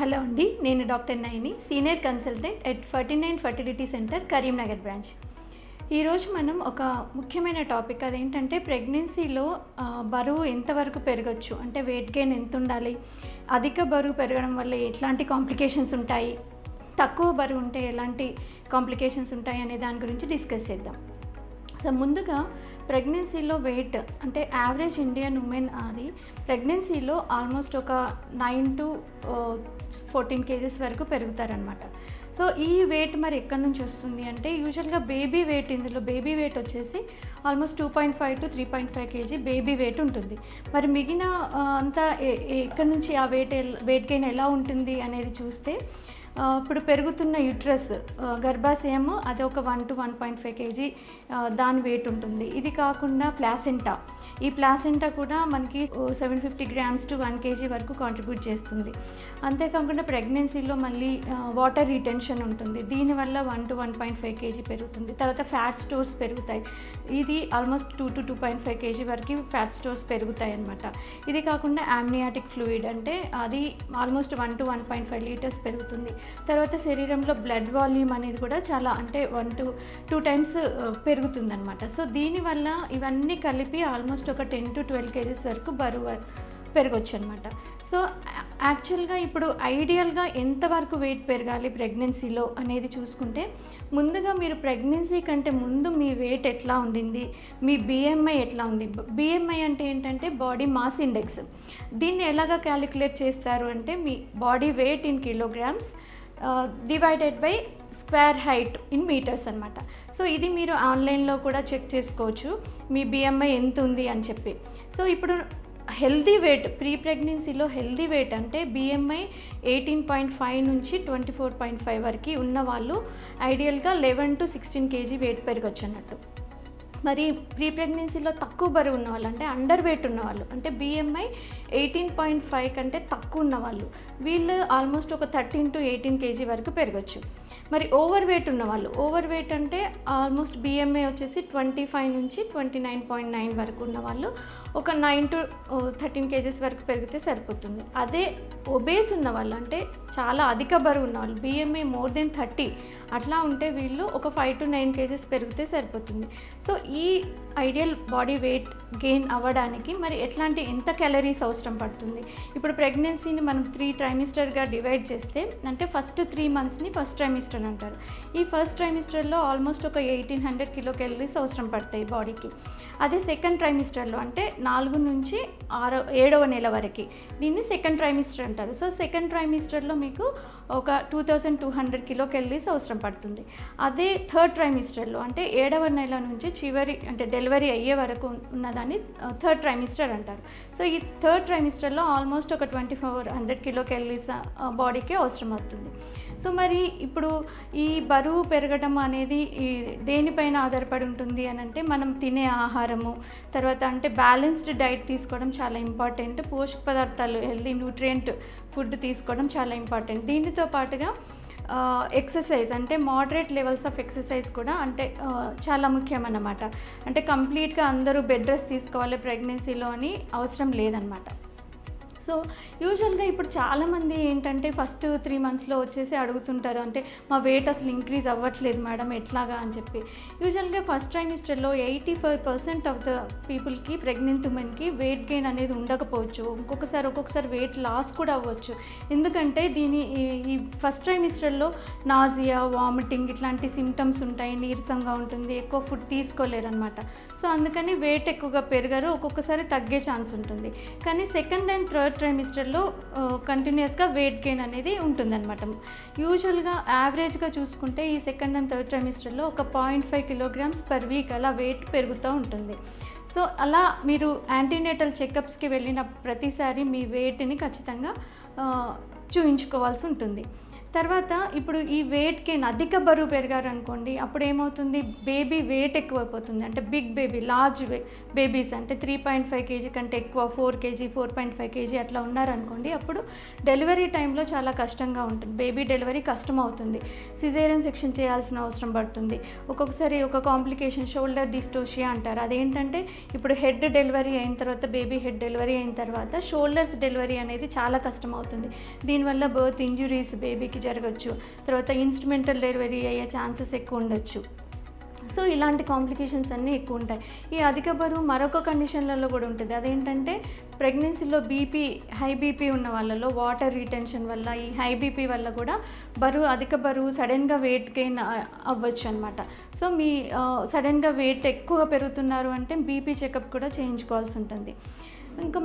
Hello అండి, నేను doctor Nayani, senior consultant at 49 fertility centre, Karimnagar branch. ఈరోజు మనం ఒక ముఖ్యమైన టాపిక్, అదేంటంటే ప్రెగ్నెన్సీలో బరువు ఎంతవరకు పెరగచ్చు, అంటే వెయిట్ గెయిన్ ఎంత ఉండాలి, అధిక బరువు పెరగడం వల్ల ఎట్లాంటి కాంప్లికేషన్స్ ఉంటాయి, తక్కువ బరువు ఉంటే ఎలాంటి కాంప్లికేషన్స్ ఉంటాయి అనే దాని గురించి డిస్కస్ చేద్దాం. సో ముందుగా ప్రెగ్నెన్సీలో వెయిట్ అంటే యావరేజ్ ఇండియన్ ఉమెన్ అది ప్రెగ్నెన్సీలో ఆల్మోస్ట్ ఒక 9 to 14 kgs వరకు పెరుగుతారనమాట. సో ఈ వెయిట్ మరి ఎక్కడి నుంచి వస్తుంది అంటే యూజువల్గా బేబీ వెయిట్, ఇందులో బేబీ వెయిట్ వచ్చేసి almost 2.5 to 3.5 kg baby wait ఉంటుంది. మరి మిగిలిన అంతా ఎక్కడి నుంచి ఆ వెయిట్ గెయిన్ ఎలా ఉంటుంది అనేది చూస్తే, ఇప్పుడు పెరుగుతున్న యూట్రస్ గర్భాశయం అది ఒక 1 to 1.5 kg దాని వెయిట్ ఉంటుంది. ఇది కాకుండా ప్లాసెంటా, ఈ ప్లాసెంటా కూడా మనకి 750 grams to 1 kg వరకు కాంట్రిబ్యూట్ చేస్తుంది. అంతేకాకుండా ప్రెగ్నెన్సీలో మళ్ళీ వాటర్ రిటెన్షన్ ఉంటుంది, దీనివల్ల 1 to 1.5 kg పెరుగుతుంది. తర్వాత ఫ్యాట్ స్టోర్స్ పెరుగుతాయి, ఇది ఆల్మోస్ట్ 2 to 2.5 kg వరకు ఫ్యాట్ స్టోర్స్ పెరుగుతాయి అన్నమాట. ఇది కాకుండా యామ్నియాటిక్ ఫ్లూయిడ్ అంటే అది ఆల్మోస్ట్ 1 to 1.5 liters పెరుగుతుంది. తర్వాత శరీరంలో బ్లడ్ వాల్యూమ్ అనేది కూడా చాలా అంటే 1 to 2 times పెరుగుతుంది అనమాట. సో దీనివల్ల ఇవన్నీ కలిపి ఆల్మోస్ట్ ఒక 10 to 12 kgs వరకు బరువు పెరగచ్చు అనమాట. సో యాక్చువల్గా ఇప్పుడు ఐడియల్గా ఎంతవరకు వెయిట్ పెరగాలి ప్రెగ్నెన్సీలో అనేది చూసుకుంటే, ముందుగా మీరు ప్రెగ్నెన్సీ కంటే ముందు మీ వెయిట్ ఎట్లా ఉండింది, మీ బిఎంఐ ఎట్లా ఉంది. బిఎంఐ అంటే ఏంటంటే బాడీ మాస్ ఇండెక్స్. దీన్ని ఎలాగా క్యాలిక్యులేట్ చేస్తారు అంటే మీ body weight in kilograms divided by square height in meters అనమాట. సో ఇది మీరు ఆన్లైన్లో కూడా చెక్ చేసుకోవచ్చు మీ బిఎంఐ ఎంత ఉంది అని చెప్పి. సో ఇప్పుడు హెల్దీ వెయిట్, ప్రీ ప్రెగ్నెన్సీలో హెల్దీ వెయిట్ అంటే బిఎంఐ 18.5 నుంచి 24.5 వరకు ఉన్న వాళ్ళు ఐడియల్గా 11 to 16 kg వెయిట్ పెరగచ్చు అన్నట్టు. మరి ప్రీ ప్రెగ్నెన్సీలో తక్కువ బరువు ఉన్నవాళ్ళు అంటే అండర్ వెయిట్ ఉన్నవాళ్ళు అంటే బిఎంఐ 18.5 కంటే తక్కువ ఉన్నవాళ్ళు, వీళ్ళు ఆల్మోస్ట్ ఒక 13 to 18 kg వరకు పెరగచ్చు. మరి ఓవర్ వెయిట్ ఉన్నవాళ్ళు, ఓవర్ వెయిట్ అంటే ఆల్మోస్ట్ బిఎంఐ వచ్చేసి 25 నుంచి 29.9 వరకు ఉన్నవాళ్ళు ఒక 9 to 13 kgs వరకు పెరిగితే సరిపోతుంది. అదే ఒబేస్ ఉన్నవాళ్ళు అంటే చాలా అధిక బరువు ఉన్నవాళ్ళు, బిఎంఐ మోర్ దెన్ 30 అట్లా ఉంటే వీళ్ళు ఒక 5 to 9 kgs పెరిగితే సరిపోతుంది. సో ఈ ఐడియల్ బాడీ వెయిట్ గెయిన్ అవ్వడానికి మరి ఎంత క్యాలరీస్ అవసరం పడుతుంది. ఇప్పుడు ప్రెగ్నెన్సీని మనం 3 ట్రైమిస్టర్గా డివైడ్ చేస్తే, అంటే ఫస్ట్ 3 monthsని ఫస్ట్ ట్రైమిస్టర్ అంటారు. ఈ ఫస్ట్ ట్రైమిస్టర్లో ఆల్మోస్ట్ ఒక 1800 kcal అవసరం పడతాయి బాడీకి. అదే సెకండ్ ట్రైమిస్టర్లో అంటే 4 నుంచి 7వ నెల వరకు దీన్ని సెకండ్ ట్రైమిస్టర్ అంటారు. సో సెకండ్ ట్రైమిస్టర్లో మీకు ఒక 2200 kcal అవసరం పడుతుంది. అదే థర్డ్ ట్రైమిస్టర్లో అంటే 7వ నెల నుంచి చివరి అంటే డెలివరీ అయ్యే వరకు ఉన్నదాన్ని థర్డ్ ట్రైమిస్టర్ అంటారు. సో ఈ థర్డ్ ట్రైమిస్టర్లో ఆల్మోస్ట్ ఒక 2400 kcal బాడీకి అవసరం అవుతుంది. సో మరి ఇప్పుడు ఈ బరువు పెరగడం అనేది దేనిపైన ఆధారపడి ఉంటుంది అని అంటే, మనం తినే ఆహారము, తర్వాత అంటే బ్యాలెన్స్డ్ డైట్ తీసుకోవడం చాలా ఇంపార్టెంట్. పోషక పదార్థాలు, హెల్దీ న్యూట్రియంట్ ఫుడ్ తీసుకోవడం చాలా ఇంపార్టెంట్. దీనితో పాటుగా ఎక్సర్సైజ్ అంటే మోడరేట్ లెవెల్స్ ఆఫ్ ఎక్సర్సైజ్ కూడా అంటే చాలా ముఖ్యం అన్నమాట. అంటే కంప్లీట్గా అందరూ బెడ్ రెస్ట్ తీసుకోవాలి ప్రెగ్నెన్సీలో అని అవసరం లేదనమాట. సో యూజువల్గా ఇప్పుడు చాలామంది ఏంటంటే ఫస్ట్ 3 monthsలో వచ్చేసి అడుగుతుంటారు, అంటే మా వెయిట్ అసలు ఇంక్రీజ్ అవ్వట్లేదు మేడం ఎట్లాగా అని చెప్పి. యూజువల్గా ఫస్ట్ ట్రైమిస్టర్లో 85% ఆఫ్ ద పీపుల్కి, ప్రెగ్నెంట్ ఉమెన్కి వెయిట్ గెయిన్ అనేది ఉండకపోవచ్చు. ఒక్కొక్కసారి వెయిట్ లాస్ కూడా అవ్వచ్చు. ఎందుకంటే ఈ ఫస్ట్ ట్రైమిస్టర్లో నాజియా, వామిటింగ్ ఇట్లాంటి సిమ్టమ్స్ ఉంటాయి, నీరసంగా ఉంటుంది, ఎక్కువ ఫుడ్ తీసుకోలేరు అనమాట. సో అందుకని వెయిట్ ఎక్కువగా పెరగరు, ఒక్కొక్కసారి తగ్గే ఛాన్స్ ఉంటుంది. కానీ సెకండ్ అండ్ థర్డ్ ట్రైమిస్టర్లో కంటిన్యూస్గా వెయిట్ గెయిన్ అనేది ఉంటుందన్నమాట. యూజువల్గా యావరేజ్గా చూసుకుంటే ఈ సెకండ్ అండ్ థర్డ్ ట్రైమిస్టర్లో ఒక 0.5 kilograms per week అలా వెయిట్ పెరుగుతూ ఉంటుంది. సో అలా మీరు యాంటీనేటల్ చెకప్స్కి వెళ్ళిన ప్రతిసారి మీ వెయిట్ని ఖచ్చితంగా చూయించుకోవాల్సి ఉంటుంది. తర్వాత ఇప్పుడు ఈ వెయిట్ గెయిన్ అధిక బరువు పెరిగారనుకోండి, అప్పుడు ఏమవుతుంది, బేబీ వెయిట్ ఎక్కువైపోతుంది. అంటే బిగ్ బేబీ, లార్జ్ బేబీస్ అంటే 3.5 కేజీ కంటే ఎక్కువ, 4 కేజీ 4.5 కేజీ అట్లా ఉన్నారనుకోండి, అప్పుడు డెలివరీ టైంలో చాలా కష్టంగా ఉంటుంది. బేబీ డెలివరీ కష్టం అవుతుంది. సిజేరియన్ సెక్షన్ చేయాల్సిన అవసరం పడుతుంది. ఒక్కొక్కసారి ఒక కాంప్లికేషన్ షోల్డర్ డిస్టోషియా అంటారు. అదేంటంటే ఇప్పుడు హెడ్ డెలివరీ అయిన తర్వాత, బేబీ హెడ్ డెలివరీ అయిన తర్వాత షోల్డర్స్ డెలివరీ అనేది చాలా కష్టం అవుతుంది. దీనివల్ల బర్త్ ఇంజురీస్ బేబీకి జరగచ్చు. తర్వాత ఇన్స్ట్రుమెంటల్ డెలివరీ అయ్యే ఛాన్సెస్ ఎక్కువ ఉండొచ్చు. సో ఇలాంటి కాంప్లికేషన్స్ అన్నీ ఎక్కువ ఉంటాయి. ఈ అధిక బరువు మరొక కండిషన్లలో కూడా ఉంటుంది. అదేంటంటే ప్రెగ్నెన్సీలో హై బీపీ ఉన్న వాళ్ళలో వాటర్ రీటెన్షన్ వల్ల, ఈ హై బీపీ వల్ల కూడా అధిక బరువు సడన్గా వెయిట్ గెయిన్ అవ్వచ్చు అనమాట. సో మీ సడన్గా వెయిట్ ఎక్కువగా పెరుగుతున్నారు అంటే బీపీ చెకప్ కూడా చేయించుకోవాల్సి ఉంటుంది. ఇంకా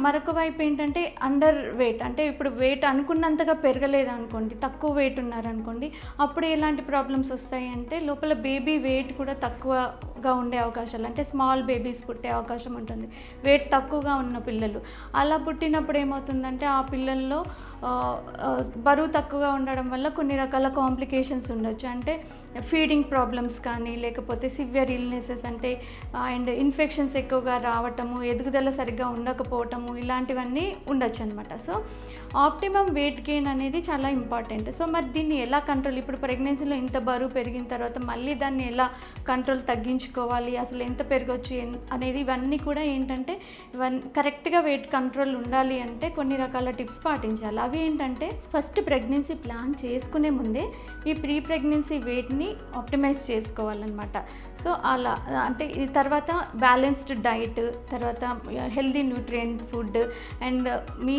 మరొక వైపు ఏంటంటే అండర్ వెయిట్, అంటే ఇప్పుడు వెయిట్ అనుకున్నంతగా పెరగలేదు అనుకోండి, తక్కువ వెయిట్ ఉన్నారనుకోండి, అప్పుడు ఎలాంటి ప్రాబ్లమ్స్ వస్తాయి అంటే లోపల బేబీ వెయిట్ కూడా తక్కువగా ఉండే అవకాశాలు, అంటే స్మాల్ బేబీస్ పుట్టే అవకాశం ఉంటుంది. వెయిట్ తక్కువగా ఉన్న పిల్లలు అలా పుట్టినప్పుడు ఏమవుతుందంటే ఆ పిల్లల్లో బరువు తక్కువగా ఉండడం వల్ల కొన్ని రకాల కాంప్లికేషన్స్ ఉండొచ్చు. అంటే ఫీడింగ్ ప్రాబ్లమ్స్ కానీ, లేకపోతే సివియర్ ఇల్నెసెస్ అంటే అండ్ ఇన్ఫెక్షన్స్ ఎక్కువగా రావటము, ఎదుగుదల సరిగ్గా ఉండకపోవటము, ఇలాంటివన్నీ ఉండొచ్చు అనమాట. సో ఆప్టిమమ్ వెయిట్ గెయిన్ అనేది చాలా ఇంపార్టెంట్. సో మరి దీన్ని ఎలా కంట్రోల్, ఇప్పుడు ప్రెగ్నెన్సీలో ఇంత బరువు పెరిగిన తర్వాత మళ్ళీ దాన్ని ఎలా కంట్రోల్ తగ్గించుకోవాలి, అసలు ఎంత పెరగచ్చు అనేది, ఇవన్నీ కూడా ఏంటంటే కరెక్ట్గా వెయిట్ కంట్రోల్ ఉండాలి అంటే కొన్ని రకాల టిప్స్ పాటించాలి. అవి ఏంటంటే ఫస్ట్ ప్రెగ్నెన్సీ ప్లాన్ చేసుకునే ముందే ఈ ప్రీ ప్రెగ్నెన్సీ వెయిట్ని ఆప్టిమైజ్ చేసుకోవాలన్నమాట. సో అలా అంటే ఈ తర్వాత బ్యాలెన్స్డ్ డైట్, తర్వాత హెల్దీ న్యూట్రియంట్ ఫుడ్, అండ్ మీ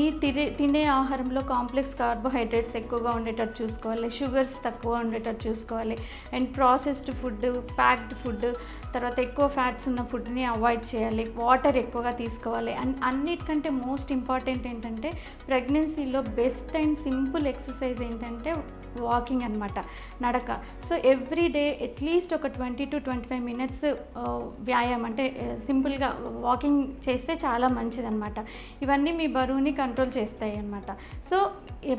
తినే ఆహారంలో కాంప్లెక్స్ కార్బోహైడ్రేట్స్ ఎక్కువగా ఉండేటట్టు చూసుకోవాలి, షుగర్స్ తక్కువ ఉండేటట్టు చూసుకోవాలి, and processed food, packed food, తర్వాత ఎక్కువ ఫ్యాట్స్ ఉన్న ఫుడ్ని అవాయిడ్ చేయాలి, వాటర్ ఎక్కువగా తీసుకోవాలి. అండ్ అన్నిటికంటే మోస్ట్ ఇంపార్టెంట్ ఏంటంటే ప్రెగ్నెన్సీలో బెస్ట్ అండ్ సింపుల్ ఎక్సర్సైజ్ ఏంటంటే వాకింగ్ అనమాట, నడక. సో ఎవ్రీ డే అట్లీస్ట్ ఒక 20 to 25 minutes వ్యాయామం, అంటే సింపుల్గా వాకింగ్ చేస్తే చాలా మంచిదన్నమాట. ఇవన్నీ మీ బరువుని కంట్రోల్ చేస్తాయి అన్నమాట. సో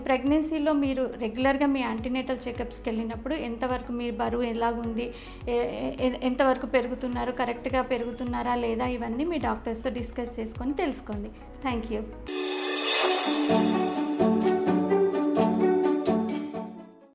ప్రెగ్నెన్సీలో మీరు రెగ్యులర్గా మీ యాంటీనేటల్ చెకప్స్కి వెళ్ళినప్పుడు ఎంతవరకు మీ బరువు ఎలాగుంది, ఎంతవరకు పెరుగుతున్నారు, కరెక్ట్గా పెరుగుతున్నారా లేదా, ఇవన్నీ మీ డాక్టర్స్తో డిస్కస్ చేసుకొని తెలుసుకోండి. Thank you.